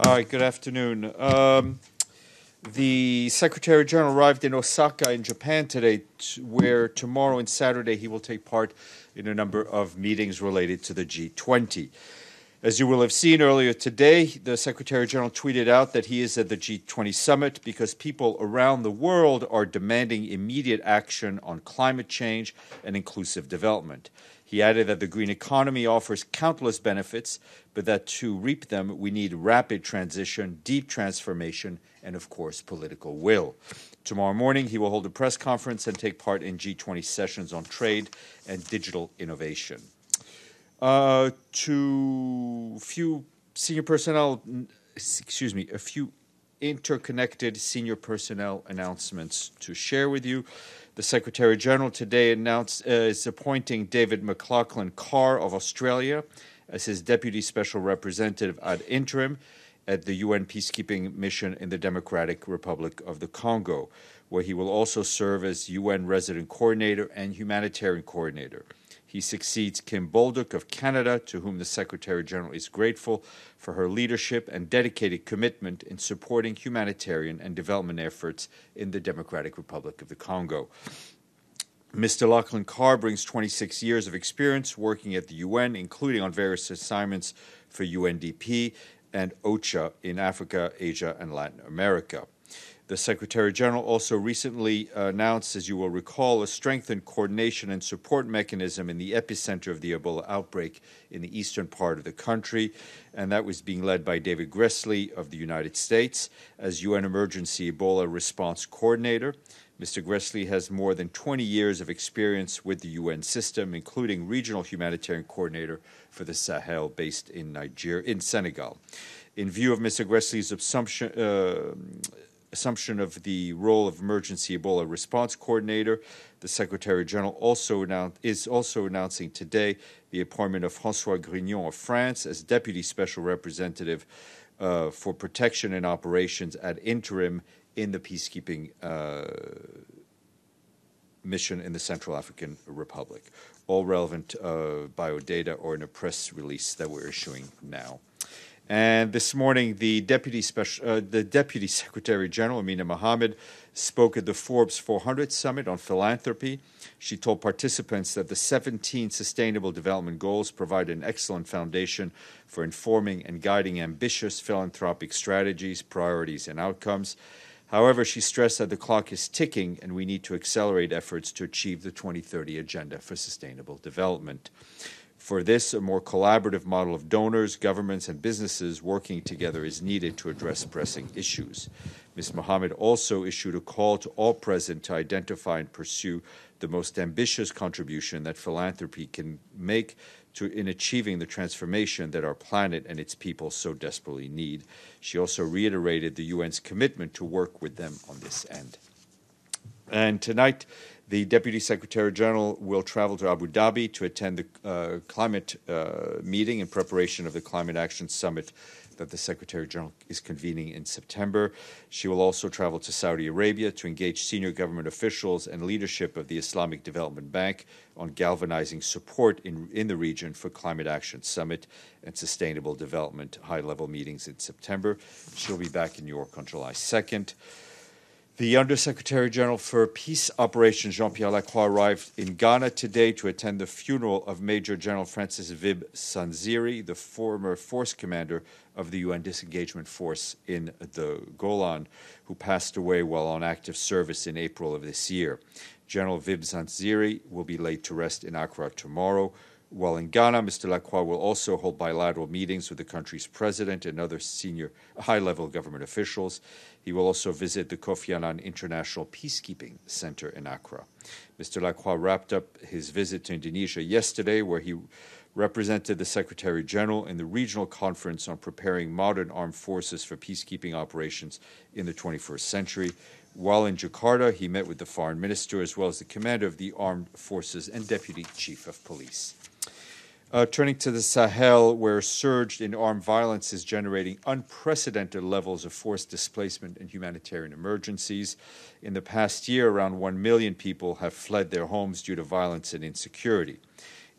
All right, good afternoon. The Secretary General arrived in Osaka in Japan today, where tomorrow and Saturday he will take part in a number of meetings related to the G20. As you will have seen earlier today, the Secretary General tweeted out that he is at the G20 summit because people around the world are demanding immediate action on climate change and inclusive development. He added that the green economy offers countless benefits, but that to reap them, we need rapid transition, deep transformation, and of course, political will. Tomorrow morning, he will hold a press conference and take part in G20 sessions on trade and digital innovation. A few interconnected senior personnel announcements to share with you. The Secretary General today is appointing David McLaughlin-Carr of Australia as his Deputy Special Representative ad interim at the UN Peacekeeping Mission in the Democratic Republic of the Congo, where he will also serve as UN Resident Coordinator and Humanitarian Coordinator. He succeeds Kim Bolduc of Canada, to whom the Secretary General is grateful for her leadership and dedicated commitment in supporting humanitarian and development efforts in the Democratic Republic of the Congo. Mr. Lachlan-Carr brings 26 years of experience working at the UN, including on various assignments for UNDP and OCHA in Africa, Asia, and Latin America. The Secretary General also recently announced, as you will recall, a strengthened coordination and support mechanism in the epicenter of the Ebola outbreak in the eastern part of the country, and that was being led by David Gressly of the United States as UN Emergency Ebola Response Coordinator. Mr. Gressly has more than 20 years of experience with the UN system, including Regional Humanitarian Coordinator for the Sahel based in Senegal. In view of Mr. Gressly's assumption of the role of Emergency Ebola Response Coordinator, the Secretary General is also announcing today the appointment of François Grignon of France as Deputy Special Representative for Protection and Operations ad interim in the peacekeeping mission in the Central African Republic. All relevant biodata are in a press release that we're issuing now. And this morning, the Deputy Secretary General, Amina Mohammed, spoke at the Forbes 400 Summit on philanthropy. She told participants that the 17 Sustainable Development Goals provide an excellent foundation for informing and guiding ambitious philanthropic strategies, priorities, and outcomes. However, she stressed that the clock is ticking and we need to accelerate efforts to achieve the 2030 Agenda for Sustainable Development. For this, a more collaborative model of donors, governments, and businesses working together is needed to address pressing issues. Ms. Mohammed also issued a call to all present to identify and pursue the most ambitious contribution that philanthropy can make in achieving the transformation that our planet and its people so desperately need. She also reiterated the UN's commitment to work with them on this end. And tonight, the Deputy Secretary General will travel to Abu Dhabi to attend the climate meeting in preparation of the Climate Action Summit that the Secretary General is convening in September. She will also travel to Saudi Arabia to engage senior government officials and leadership of the Islamic Development Bank on galvanizing support in the region for Climate Action Summit and Sustainable Development high-level meetings in September. She'll be back in New York on July 2nd. The Undersecretary General for Peace Operations, Jean-Pierre Lacroix, arrived in Ghana today to attend the funeral of Major General Francis Vib Sanziri, the former force commander of the UN Disengagement Force in the Golan, who passed away while on active service in April of this year. General Vib Sanziri will be laid to rest in Accra tomorrow. While in Ghana, Mr. Lacroix will also hold bilateral meetings with the country's president and other senior high-level government officials. He will also visit the Kofi Annan International Peacekeeping Center in Accra. Mr. Lacroix wrapped up his visit to Indonesia yesterday, where he represented the Secretary General in the regional conference on preparing modern armed forces for peacekeeping operations in the 21st century. While in Jakarta, he met with the foreign minister as well as the commander of the armed forces and deputy chief of police. Turning to the Sahel, where a surge in armed violence is generating unprecedented levels of forced displacement and humanitarian emergencies. In the past year, around 1 million people have fled their homes due to violence and insecurity.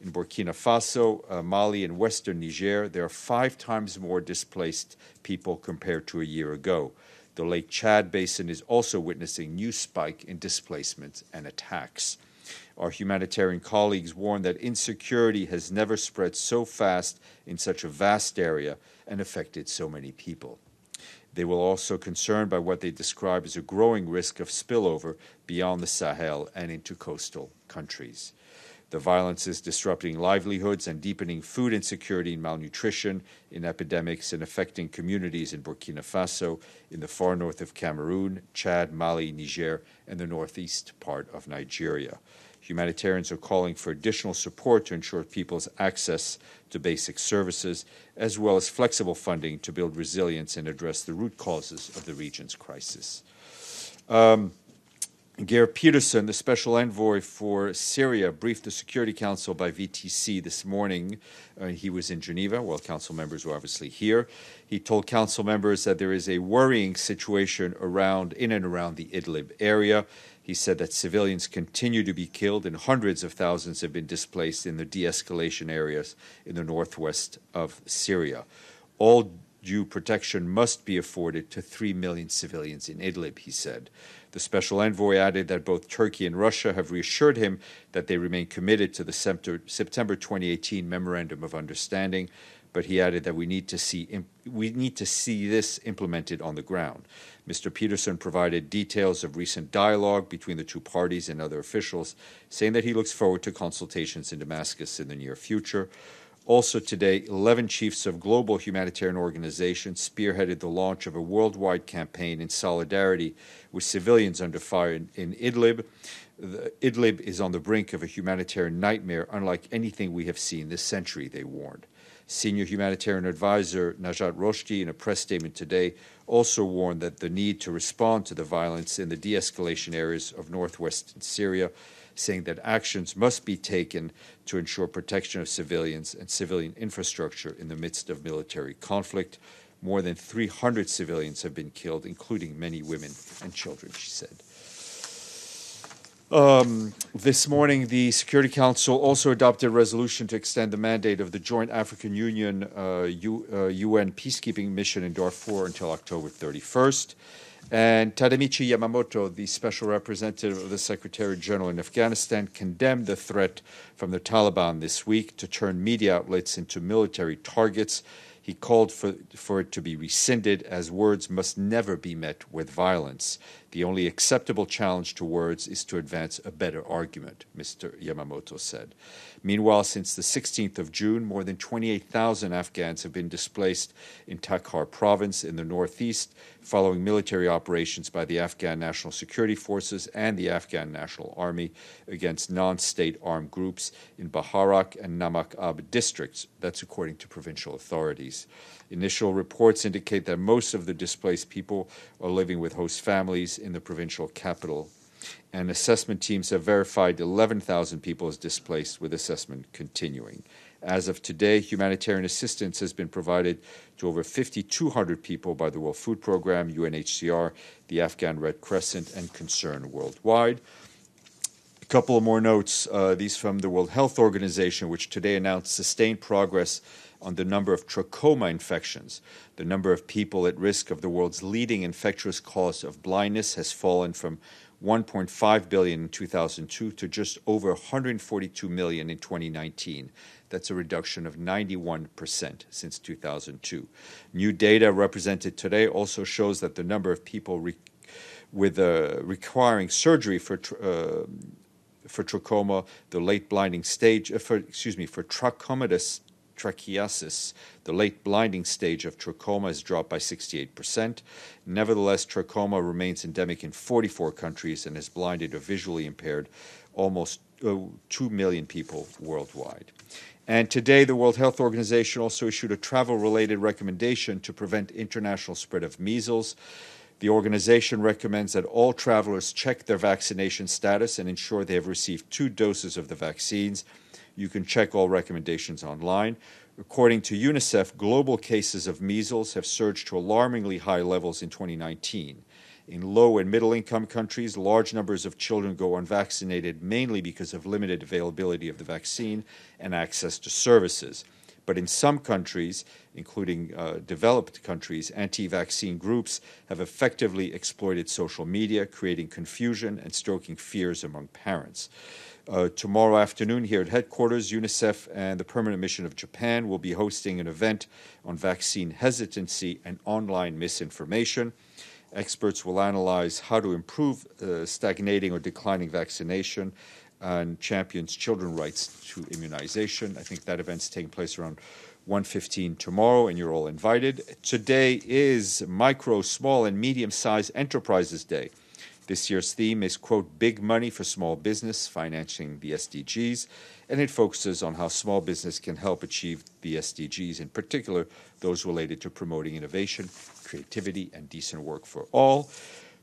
In Burkina Faso, Mali, and western Niger, there are 5 times more displaced people compared to a year ago. The Lake Chad Basin is also witnessing new spike in displacement and attacks. Our humanitarian colleagues warn that insecurity has never spread so fast in such a vast area and affected so many people. They were also concerned by what they describe as a growing risk of spillover beyond the Sahel and into coastal countries. The violence is disrupting livelihoods and deepening food insecurity and malnutrition in epidemics and affecting communities in Burkina Faso, in the far north of Cameroon, Chad, Mali, Niger, and the northeast part of Nigeria. Humanitarians are calling for additional support to ensure people's access to basic services, as well as flexible funding to build resilience and address the root causes of the region's crisis. Geir Peterson, the special envoy for Syria, briefed the Security Council by VTC this morning. He was in Geneva, while council members were obviously here. He told council members that there is a worrying situation in and around the Idlib area. He said that civilians continue to be killed and hundreds of thousands have been displaced in the de-escalation areas in the northwest of Syria. All due protection must be afforded to 3 million civilians in Idlib, he said. The special envoy added that both Turkey and Russia have reassured him that they remain committed to the September 2018 Memorandum of Understanding, but he added that we need to see this implemented on the ground. Mr. Peterson provided details of recent dialogue between the two parties and other officials, saying that he looks forward to consultations in Damascus in the near future. Also today, 11 chiefs of global humanitarian organizations spearheaded the launch of a worldwide campaign in solidarity with civilians under fire in Idlib. Idlib is on the brink of a humanitarian nightmare unlike anything we have seen this century, they warned. Senior humanitarian advisor Najat Roshdi, in a press statement today, also warned that the need to respond to the violence in the de-escalation areas of northwestern Syria, saying that actions must be taken to ensure protection of civilians and civilian infrastructure in the midst of military conflict. More than 300 civilians have been killed, including many women and children, she said. This morning, the Security Council also adopted a resolution to extend the mandate of the Joint African Union UN peacekeeping mission in Darfur until October 31st. And Tadamichi Yamamoto, the special representative of the Secretary General in Afghanistan, condemned the threat from the Taliban this week to turn media outlets into military targets. He called for it to be rescinded, as words must never be met with violence. The only acceptable challenge to words is to advance a better argument, Mr. Yamamoto said. Meanwhile, since the 16th of June, more than 28,000 Afghans have been displaced in Takhar province in the northeast, following military operations by the Afghan National Security Forces and the Afghan National Army against non-state armed groups in Baharak and Namak Ab districts. That's according to provincial authorities. Initial reports indicate that most of the displaced people are living with host families in the provincial capital, and assessment teams have verified 11,000 people as displaced, with assessment continuing. As of today, humanitarian assistance has been provided to over 5,200 people by the World Food Programme, UNHCR, the Afghan Red Crescent, and Concern Worldwide. A couple of more notes, these from the World Health Organization, which today announced sustained progress on the number of trachoma infections. The number of people at risk of the world's leading infectious cause of blindness has fallen from 1.5 billion in 2002 to just over 142 million in 2019. That's a reduction of 91% since 2002. New data represented today also shows that the number of people requiring surgery for trachoma, the late blinding stage, for trachomatis trachiasis, the late blinding stage of trachoma, has dropped by 68%. Nevertheless, trachoma remains endemic in 44 countries and has blinded or visually impaired almost 2 million people worldwide. And today, the World Health Organization also issued a travel-related recommendation to prevent international spread of measles. The organization recommends that all travelers check their vaccination status and ensure they have received 2 doses of the vaccines. You can check all recommendations online. According to UNICEF, global cases of measles have surged to alarmingly high levels in 2019. In low and middle income countries, large numbers of children go unvaccinated mainly because of limited availability of the vaccine and access to services. But in some countries, including developed countries, anti-vaccine groups have effectively exploited social media, creating confusion and stoking fears among parents. Tomorrow afternoon here at headquarters, UNICEF and the Permanent Mission of Japan will be hosting an event on vaccine hesitancy and online misinformation. Experts will analyze how to improve stagnating or declining vaccination and champions children's rights to immunization. I think that event's taking place around 1:15 tomorrow, and you're all invited. Today is Micro, Small, and Medium-Sized Enterprises Day. This year's theme is, quote, Big Money for Small Business, Financing the SDGs, and it focuses on how small business can help achieve the SDGs, in particular those related to promoting innovation, creativity, and decent work for all.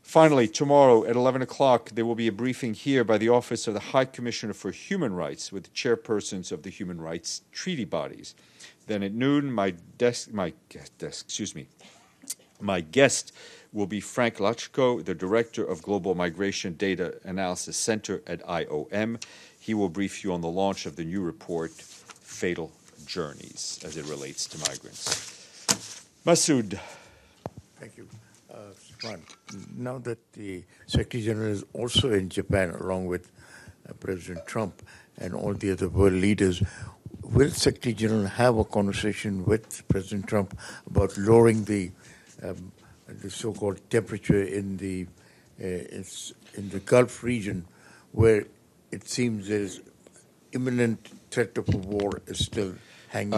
Finally, tomorrow at 11 o'clock, there will be a briefing here by the Office of the High Commissioner for Human Rights with the chairpersons of the human rights treaty bodies. Then at noon, my guest will be Frank Lachko, the Director of Global Migration Data Analysis Center at IOM. He will brief you on the launch of the new report, Fatal Journeys, as it relates to migrants. Masoud. Thank you. Stefan, now that the Secretary General is also in Japan along with President Trump and all the other world leaders, will Secretary General have a conversation with President Trump about lowering the so-called temperature in the Gulf region, where it seems there's imminent threat of a war is still hanging?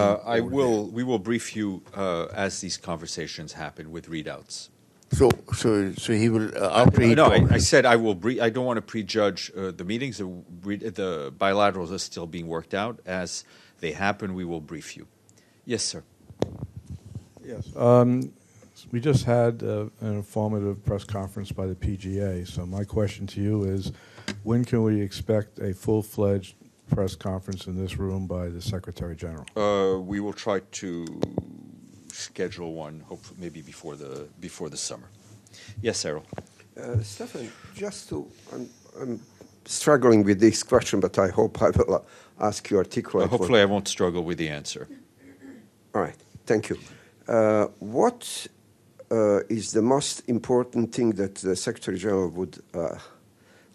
We will brief you as these conversations happen with readouts. So he will after he. No, I said I will. I don't want to prejudge the meetings. The bilaterals are still being worked out. As they happen, we will brief you. Yes, sir. Yes. We just had an informative press conference by the PGA. So my question to you is, when can we expect a full-fledged press conference in this room by the Secretary General? We will try to schedule one, hopefully maybe before the summer. Yes, Errol. Stefan, I'm struggling with this question, but I hope I will ask you articulate. Hopefully, I won't struggle with the answer. All right, thank you. What is the most important thing that the Secretary General would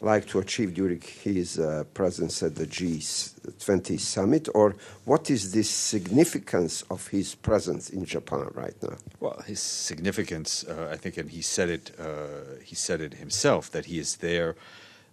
like to achieve during his presence at the G20 summit, or what is the significance of his presence in Japan right now? Well, his significance, I think, and he said it himself, that he is there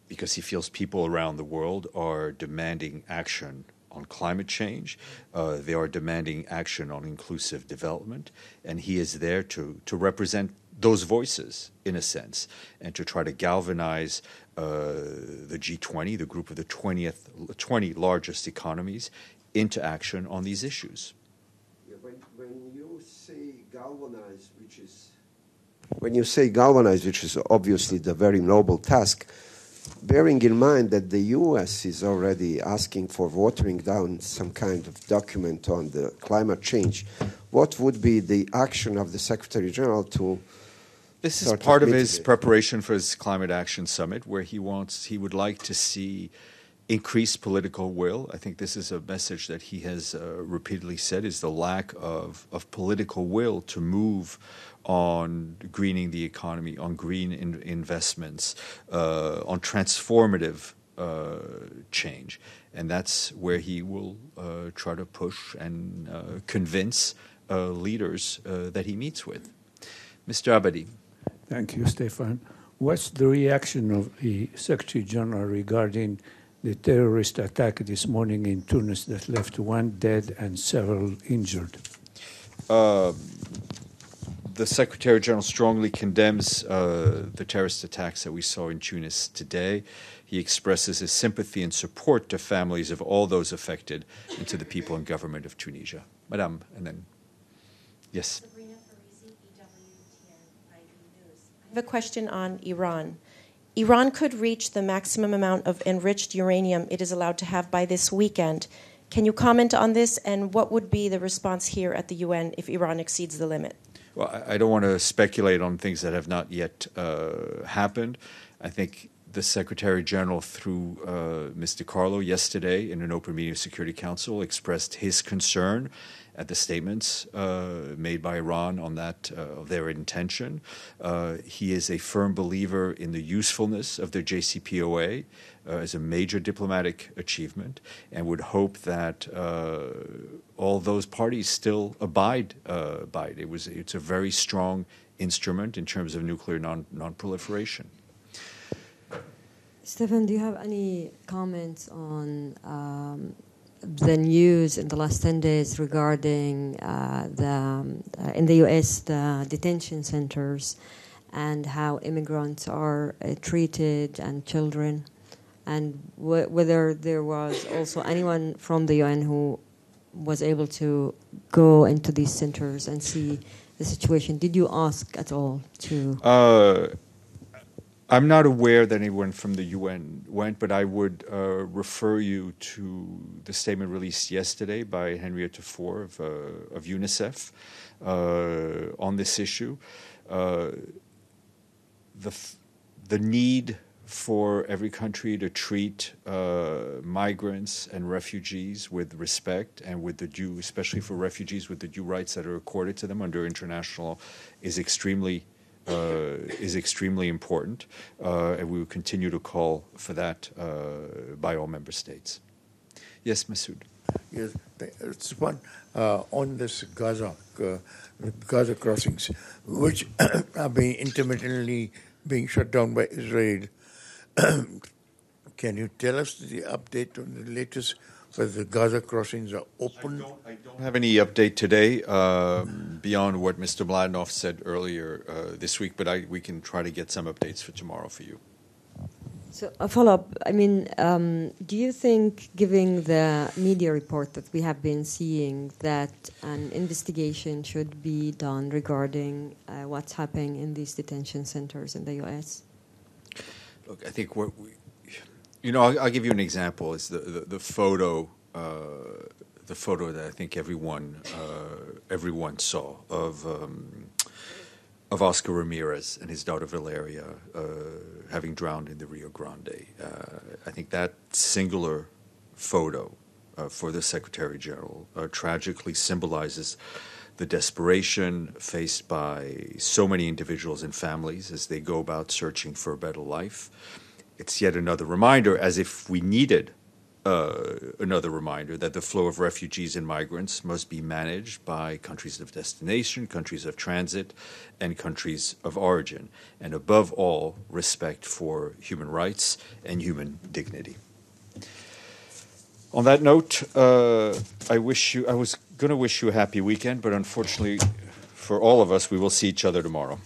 because he feels people around the world are demanding action on climate change. They are demanding action on inclusive development, and he is there to represent those voices, in a sense, and to try to galvanize the G20, the group of the 20 largest economies, into action on these issues. Yeah, when you say galvanize, which is obviously the very noble task, bearing in mind that the U.S. is already asking for watering down some kind of document on the climate change, what would be the action of the Secretary General to? This is part of his preparation for his Climate Action Summit, where he would like to see increased political will. I think this is a message that he has repeatedly said, is the lack of political will to move on greening the economy, on green investments, on transformative change. And that's where he will try to push and convince leaders that he meets with. Mr. Abadi. Thank you, Stefan. What's the reaction of the Secretary General regarding the terrorist attack this morning in Tunis that left one dead and several injured? The Secretary General strongly condemns the terrorist attacks that we saw in Tunis today. He expresses his sympathy and support to families of all those affected and to the people and government of Tunisia. Madame, and then, yes. I have a question on Iran. Iran could reach the maximum amount of enriched uranium it is allowed to have by this weekend. Can you comment on this, and what would be the response here at the UN if Iran exceeds the limit? Well, I don't want to speculate on things that have not yet happened. I think the Secretary General, through Mr. Carlo yesterday in an open meeting of Security Council, expressed his concern at the statements made by Iran on that of their intention. He is a firm believer in the usefulness of the JCPOA as a major diplomatic achievement, and would hope that all those parties still abide by it. It's a very strong instrument in terms of nuclear non-proliferation. Stefan, do you have any comments on the news in the last 10 days regarding in the U.S. the detention centers and how immigrants are treated and children, and whether there was also anyone from the UN who was able to go into these centers and see the situation? Did you ask at all to... I'm not aware that anyone from the UN went, but I would refer you to the statement released yesterday by Henrietta Fore of UNICEF on this issue. The need for every country to treat migrants and refugees with respect and with the due, especially for refugees with the due rights that are accorded to them under international, is extremely important, and we will continue to call for that by all member states. Yes, Masood. Yes, it's one on this Gaza crossings, which are being intermittently being shut down by Israel. Can you tell us the update on the latest? Whether the Gaza crossings are open? I don't have any update today beyond what Mr. Mladenov said earlier this week, but we can try to get some updates for tomorrow for you. So a follow-up, I mean, do you think, given the media report that we have been seeing, that an investigation should be done regarding what's happening in these detention centers in the U.S.? Look, I think what we... I'll give you an example. It's the photo that I think everyone saw of Oscar Ramirez and his daughter Valeria having drowned in the Rio Grande. I think that singular photo for the Secretary General tragically symbolizes the desperation faced by so many individuals and families as they go about searching for a better life. It's yet another reminder, as if we needed another reminder, that the flow of refugees and migrants must be managed by countries of destination, countries of transit, and countries of origin, and above all, respect for human rights and human dignity. On that note, I was going to wish you a happy weekend, but unfortunately for all of us, we will see each other tomorrow.